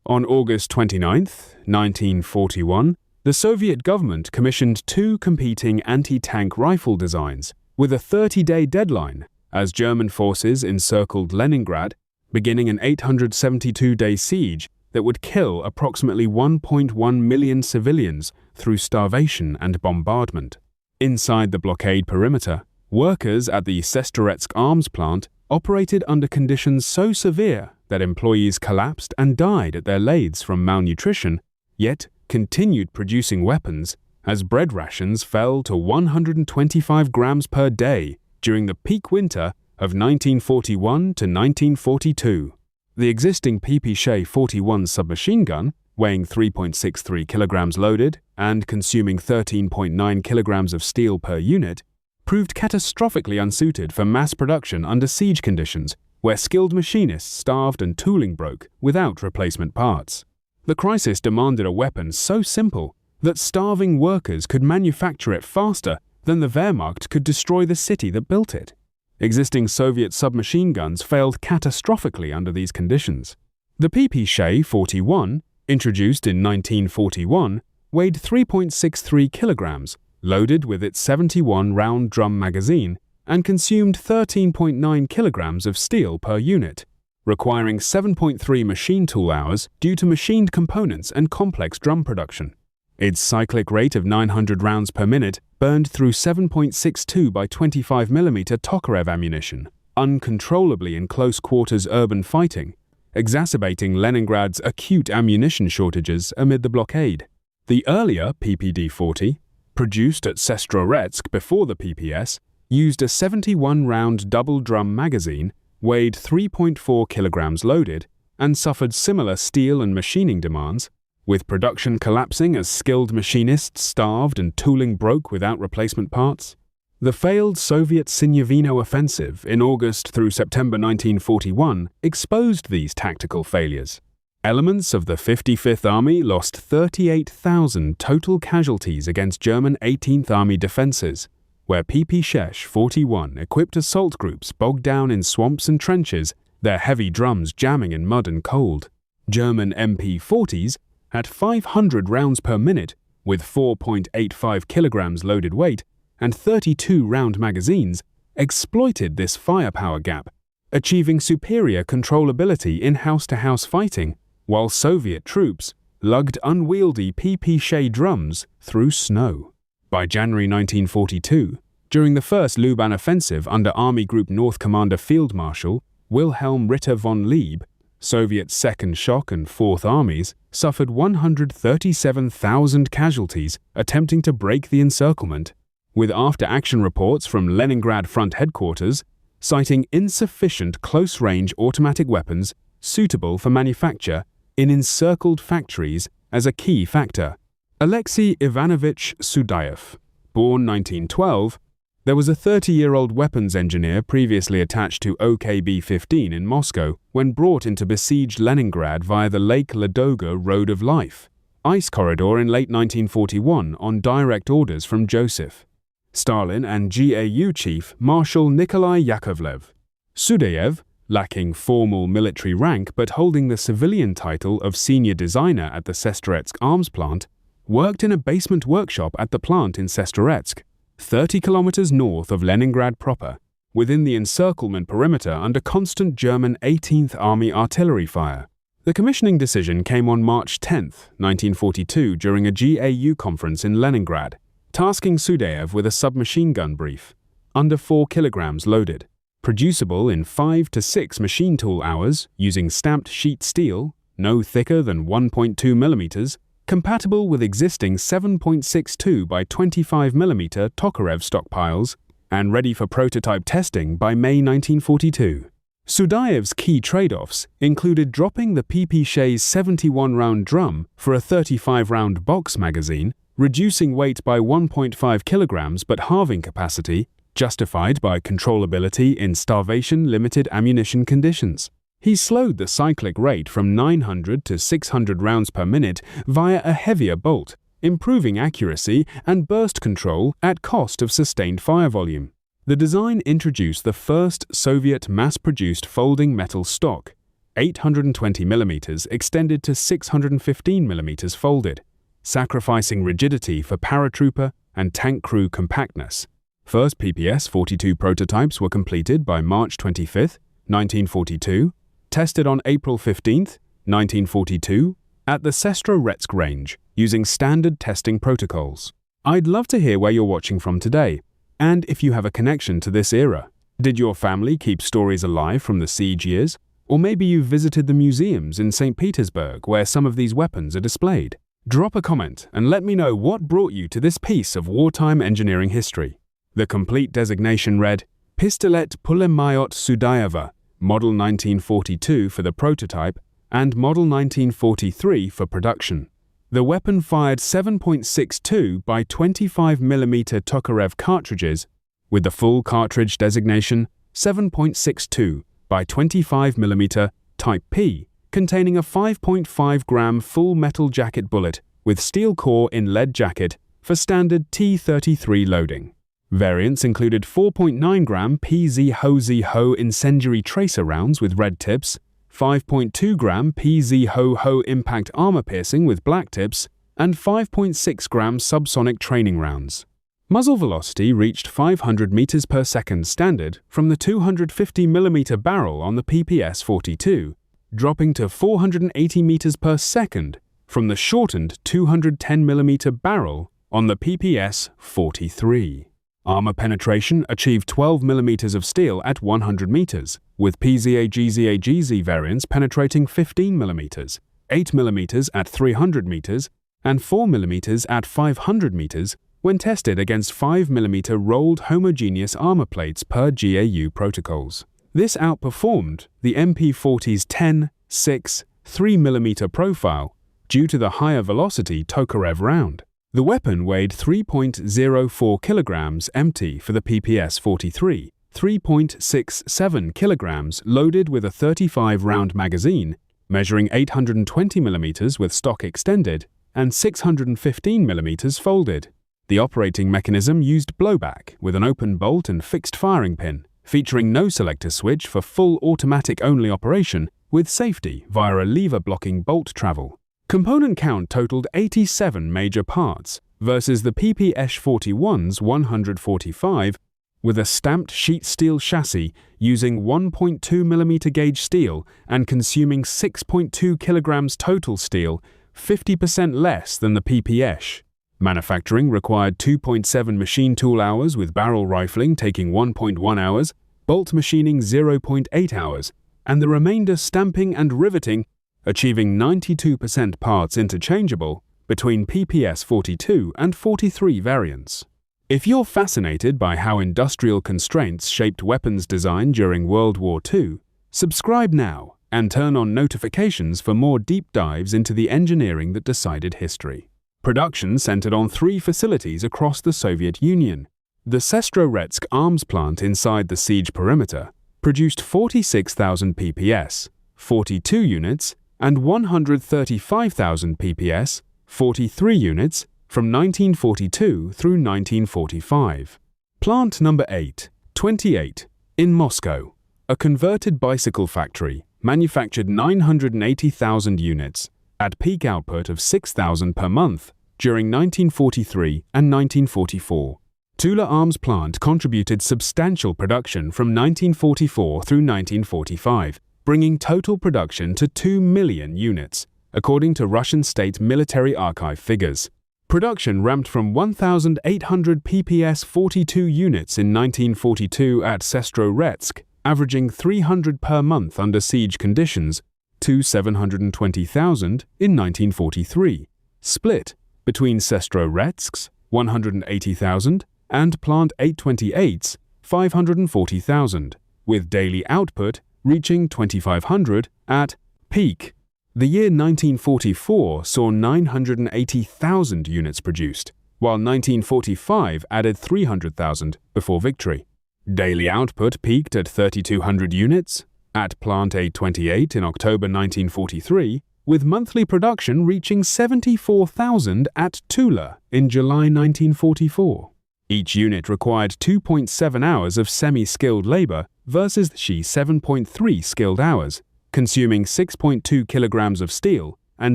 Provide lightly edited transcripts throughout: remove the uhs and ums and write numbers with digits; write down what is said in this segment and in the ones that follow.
On August 29, 1941, the Soviet government commissioned two competing anti-tank rifle designs with a 30-day deadline as German forces encircled Leningrad, beginning an 872-day siege that would kill approximately 1.1 million civilians through starvation and bombardment. Inside the blockade perimeter, workers at the Sestroretsk arms plant operated under conditions so severe that employees collapsed and died at their lathes from malnutrition, yet continued producing weapons as bread rations fell to 125 grams per day during the peak winter of 1941 to 1942. The existing PPSh 41 submachine gun, weighing 3.63 kilograms loaded and consuming 13.9 kilograms of steel per unit, proved catastrophically unsuited for mass production under siege conditions where skilled machinists starved and tooling broke without replacement parts. The crisis demanded a weapon so simple that starving workers could manufacture it faster than the Wehrmacht could destroy the city that built it. Existing Soviet submachine guns failed catastrophically under these conditions. The PPSh 41, introduced in 1941, weighed 3.63 kilograms, loaded with its 71-round drum magazine, and consumed 13.9 kilograms of steel per unit, requiring 7.3 machine tool hours due to machined components and complex drum production. Its cyclic rate of 900 rounds per minute burned through 7.62 by 25 mm Tokarev ammunition, uncontrollably in close-quarters urban fighting, exacerbating Leningrad's acute ammunition shortages amid the blockade. The earlier PPD-40, produced at Sestroretsk before the PPS, used a 71-round double-drum magazine, weighed 3.4 kilograms loaded, and suffered similar steel and machining demands, with production collapsing as skilled machinists starved and tooling broke without replacement parts. The failed Soviet Sinyavino offensive in August through September 1941 exposed these tactical failures. Elements of the 55th Army lost 38,000 total casualties against German 18th Army defenses, where PPSh 41 equipped assault groups bogged down in swamps and trenches, their heavy drums jamming in mud and cold. German MP40s at 500 rounds per minute, with 4.85 kilograms loaded weight and 32-round magazines, exploited this firepower gap, achieving superior controllability in house-to-house fighting, while Soviet troops lugged unwieldy PPSh drums through snow. By January 1942, during the First Luban offensive under Army Group North Commander Field Marshal Wilhelm Ritter von Lieb, Soviet 2nd Shock and 4th Armies suffered 137,000 casualties attempting to break the encirclement, with after-action reports from Leningrad Front Headquarters citing insufficient close-range automatic weapons suitable for manufacture in encircled factories as a key factor. Alexei Ivanovich Sudayev, born 1912, there was a 30-year-old weapons engineer previously attached to OKB-15 in Moscow when brought into besieged Leningrad via the Lake Ladoga Road of Life ice corridor in late 1941 on direct orders from Joseph Stalin and GAU chief Marshal Nikolai Yakovlev. Sudayev, lacking formal military rank but holding the civilian title of senior designer at the Sestroretsk arms plant, worked in a basement workshop at the plant in Sestroretsk, 30 kilometers north of Leningrad proper, within the encirclement perimeter under constant German 18th Army artillery fire. The commissioning decision came on March 10, 1942, during a GAU conference in Leningrad, tasking Sudayev with a submachine gun brief, under 4 kilograms loaded, producible in 5 to 6 machine tool hours using stamped sheet steel, no thicker than 1.2 millimeters, compatible with existing 7.62 by 25 millimeter Tokarev stockpiles, and ready for prototype testing by May 1942. Sudayev's key trade-offs included dropping the PPSh's 71-round drum for a 35-round box magazine, reducing weight by 1.5 kilograms but halving capacity, justified by controllability in starvation-limited ammunition conditions. He slowed the cyclic rate from 900 to 600 rounds per minute via a heavier bolt, improving accuracy and burst control at cost of sustained fire volume. The design introduced the first Soviet mass-produced folding metal stock, 820mm extended to 615mm folded, sacrificing rigidity for paratrooper and tank crew compactness. First PPS-42 prototypes were completed by March 25, 1942, tested on April 15, 1942, at the Sestroretsk range using standard testing protocols. I'd love to hear where you're watching from today, and if you have a connection to this era. Did your family keep stories alive from the siege years? Or maybe you visited the museums in St. Petersburg where some of these weapons are displayed? Drop a comment and let me know what brought you to this piece of wartime engineering history. The complete designation read Pistolet Pulemyot Sudayeva, Model 1942 for the prototype and Model 1943 for production. The weapon fired 7.62 by 25mm Tokarev cartridges, with the full cartridge designation 7.62 by 25mm Type P, containing a 5.5-gram full metal jacket bullet with steel core in lead jacket for standard T-33 loading. Variants included 4.9-gram PZ-Ho-Z-Ho incendiary tracer rounds with red tips, 5.2-gram PZ-Ho-Ho impact armor piercing with black tips, and 5.6-gram subsonic training rounds. Muzzle velocity reached 500 meters per second standard from the 250mm barrel on the PPS-42, dropping to 480 meters per second from the shortened 210mm barrel on the PPS-43. Armor penetration achieved 12mm of steel at 100 meters, with PZA-GZA-GZ variants penetrating 15mm, 8mm at 300 meters, and 4mm at 500 meters when tested against 5mm rolled homogeneous armor plates per GAU protocols. This outperformed the MP40's 10, 6, 3mm profile due to the higher velocity Tokarev round. The weapon weighed 3.04 kilograms empty for the PPS-43, 3.67 kilograms loaded with a 35-round magazine, measuring 820mm with stock extended and 615mm folded. The operating mechanism used blowback with an open bolt and fixed firing pin, featuring no selector switch for full automatic-only operation with safety via a lever-blocking bolt travel. Component count totaled 87 major parts versus the PPSh-41's 145, with a stamped sheet steel chassis using 1.2mm gauge steel and consuming 6.2 kilograms total steel, 50% less than the PPSh. Manufacturing required 2.7 machine tool hours with barrel rifling taking 1.1 hours, bolt machining 0.8 hours, and the remainder stamping and riveting, achieving 92% parts interchangeable between PPS-42 and 43 variants. If you're fascinated by how industrial constraints shaped weapons design during World War II, subscribe now and turn on notifications for more deep dives into the engineering that decided history. Production centered on 3 facilities across the Soviet Union. The Sestroretsk arms plant inside the siege perimeter produced 46,000 PPS, 42 units, and 135,000 PPS, 43 units, from 1942 through 1945. Plant number 8, 28, in Moscow. A converted bicycle factory manufactured 980,000 units at peak output of 6,000 per month during 1943 and 1944. Tula Arms Plant contributed substantial production from 1944 through 1945, bringing total production to 2 million units, according to Russian State Military Archive figures. Production ramped from 1,800 PPS-42 units in 1942 at Sestroretsk, averaging 300 per month under siege conditions, to 720,000 in 1943, split between Sestroretsk's 180,000 and Plant 828's 540,000, with daily output reaching 2,500 at peak. The year 1944 saw 980,000 units produced, while 1945 added 300,000 before victory. Daily output peaked at 3,200 units at Plant 828 in October 1943, with monthly production reaching 74,000 at Tula in July 1944. Each unit required 2.7 hours of semi-skilled labor versus the 7.3 skilled hours, consuming 6.2 kilograms of steel and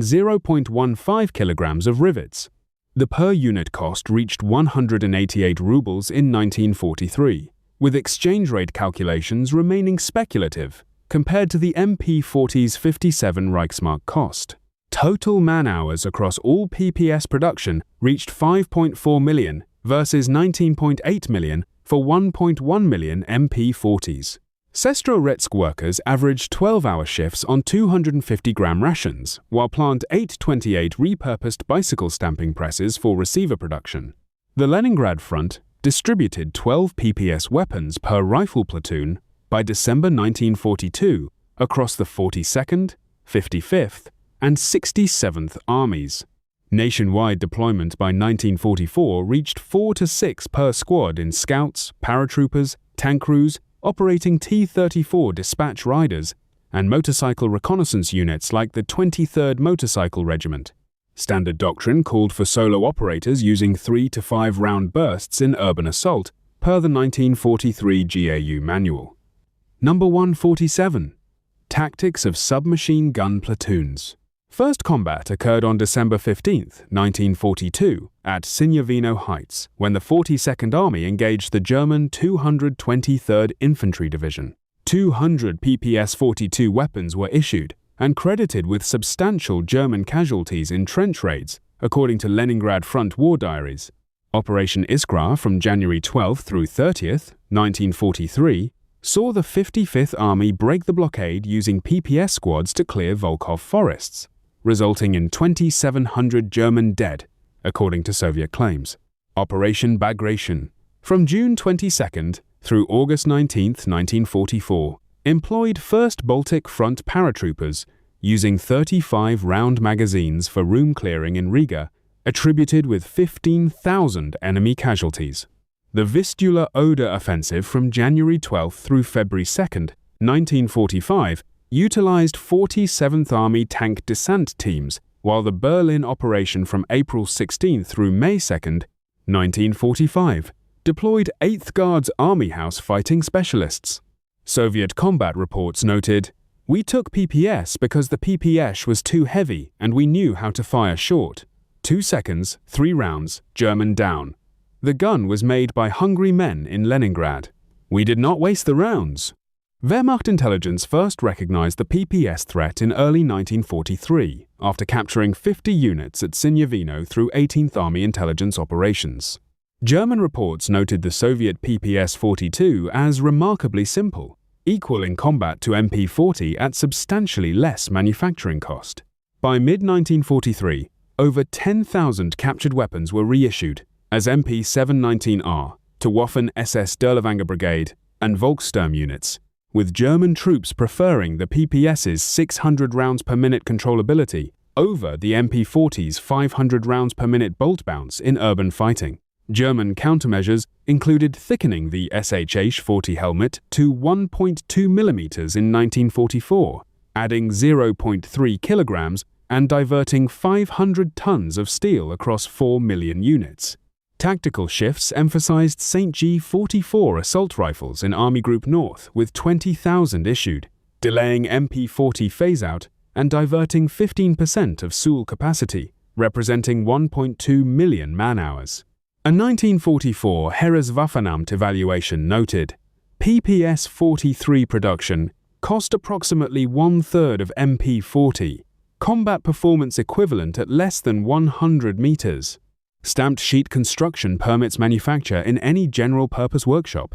0.15 kilograms of rivets. The per-unit cost reached 188 rubles in 1943, with exchange rate calculations remaining speculative compared to the MP40's 57 Reichsmark cost. Total man-hours across all PPS production reached 5.4 million versus 19.8 million for 1.1 million MP40s. Sestroretsk workers averaged 12-hour shifts on 250-gram rations, while Plant 828 repurposed bicycle stamping presses for receiver production. The Leningrad front distributed 12 PPS weapons per rifle platoon by December 1942 across the 42nd, 55th, and 67th Armies. Nationwide deployment by 1944 reached 4 to 6 per squad in scouts, paratroopers, tank crews, operating T-34 dispatch riders, and motorcycle reconnaissance units like the 23rd Motorcycle Regiment. Standard doctrine called for solo operators using 3 to 5 round bursts in urban assault, per the 1943 GAU manual. Number 147. Tactics of submachine gun platoons. First combat occurred on December 15, 1942, at Sinyavino Heights, when the 42nd Army engaged the German 223rd Infantry Division. 200 PPS-42 weapons were issued and credited with substantial German casualties in trench raids, according to Leningrad Front war diaries. Operation Iskra from January 12 through 30, 1943, saw the 55th Army break the blockade using PPS squads to clear Volkhov forests, resulting in 2,700 German dead, according to Soviet claims. Operation Bagration, from June 22 through August 19, 1944, employed 1st Baltic Front paratroopers using 35-round magazines for room clearing in Riga, attributed with 15,000 enemy casualties. The Vistula Oder offensive from January 12 through February 2, 1945, utilized 47th Army tank descent teams, while the Berlin operation from April 16 through May 2, 1945, deployed 8th Guards Army House fighting specialists. Soviet combat reports noted, "We took PPS because the PPSh was too heavy and we knew how to fire short. 2 seconds, 3 rounds, German down. The gun was made by hungry men in Leningrad. We did not waste the rounds." Wehrmacht intelligence first recognized the PPS threat in early 1943, after capturing 50 units at Sinyavino through 18th Army intelligence operations. German reports noted the Soviet PPS-42 as remarkably simple, equal in combat to MP-40 at substantially less manufacturing cost. By mid-1943, over 10,000 captured weapons were reissued as MP-719R to Waffen-SS Dirlewanger Brigade and Volkssturm units, with German troops preferring the PPS's 600 rounds per minute controllability over the MP-40's 500 rounds per minute bolt bounce in urban fighting. German countermeasures included thickening the SH-40 helmet to 1.2 mm in 1944, adding 0.3 kilograms and diverting 500 tons of steel across 4 million units. Tactical shifts emphasized St. G-44 assault rifles in Army Group North with 20,000 issued, delaying MP-40 phase-out and diverting 15% of Sul capacity, representing 1.2 million man-hours. A 1944 Heereswaffenamt evaluation noted, PPS-43 production cost approximately 1/3 of MP-40, combat performance equivalent at less than 100 meters. Stamped sheet construction permits manufacture in any general-purpose workshop.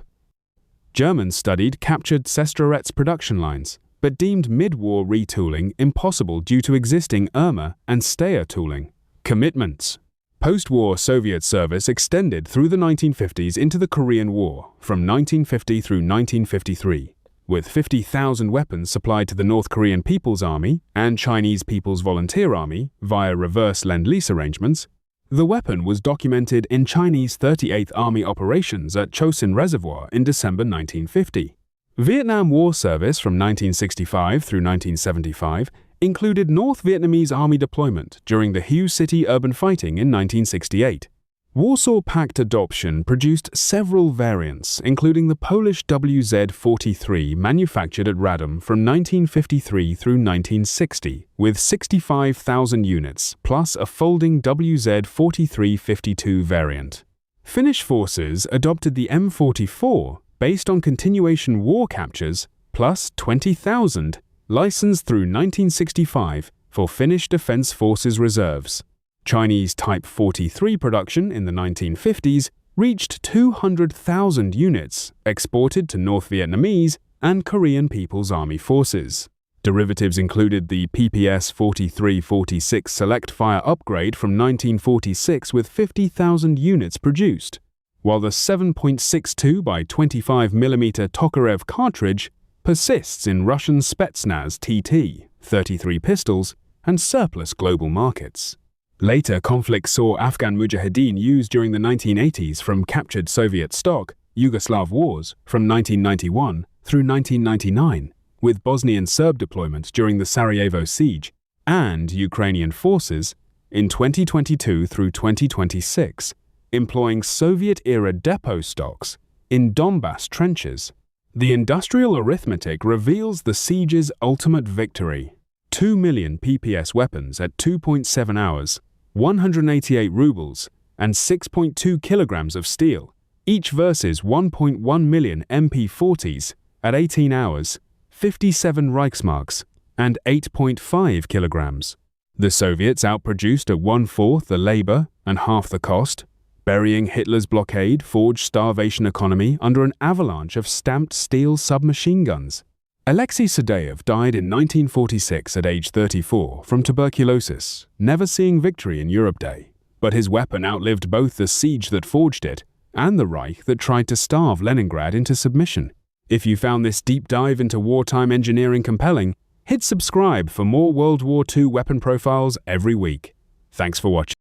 Germans studied captured Sestroretsk production lines, but deemed mid-war retooling impossible due to existing Irma and Steyr tooling. Commitments. Post-war Soviet service extended through the 1950s into the Korean War, from 1950 through 1953, with 50,000 weapons supplied to the North Korean People's Army and Chinese People's Volunteer Army via reverse Lend-Lease arrangements. The weapon was documented in Chinese 38th Army operations at Chosin Reservoir in December 1950. Vietnam War service from 1965 through 1975 included North Vietnamese Army deployment during the Hue City urban fighting in 1968. Warsaw Pact adoption produced several variants, including the Polish WZ-43 manufactured at Radom from 1953 through 1960, with 65,000 units, plus a folding WZ-4352 variant. Finnish forces adopted the M44 based on continuation war captures, plus 20,000, licensed through 1965 for Finnish Defence Forces reserves. Chinese Type 43 production in the 1950s reached 200,000 units, exported to North Vietnamese and Korean People's Army forces. Derivatives included the PPSh 4346 Select Fire upgrade from 1946 with 50,000 units produced, while the 7.62 by 25 mm Tokarev cartridge persists in Russian Spetsnaz TT, 33 pistols, and surplus global markets. Later conflicts saw Afghan Mujahideen used during the 1980s from captured Soviet stock, Yugoslav wars from 1991 through 1999, with Bosnian Serb deployment during the Sarajevo Siege, and Ukrainian forces in 2022 through 2026, employing Soviet-era depot stocks in Donbass trenches. The industrial arithmetic reveals the siege's ultimate victory. 2 million PPS weapons at 2.7 hours, 188 rubles, and 6.2 kilograms of steel, each versus 1.1 million MP40s at 18 hours, 57 Reichsmarks, and 8.5 kilograms. The Soviets outproduced at 1/4 the labor and half the cost, burying Hitler's blockade-forged starvation economy under an avalanche of stamped steel submachine guns. Alexei Sadeyev died in 1946 at age 34 from tuberculosis, never seeing victory in Europe Day. But his weapon outlived both the siege that forged it and the Reich that tried to starve Leningrad into submission. If you found this deep dive into wartime engineering compelling, hit subscribe for more World War II weapon profiles every week. Thanks for watching.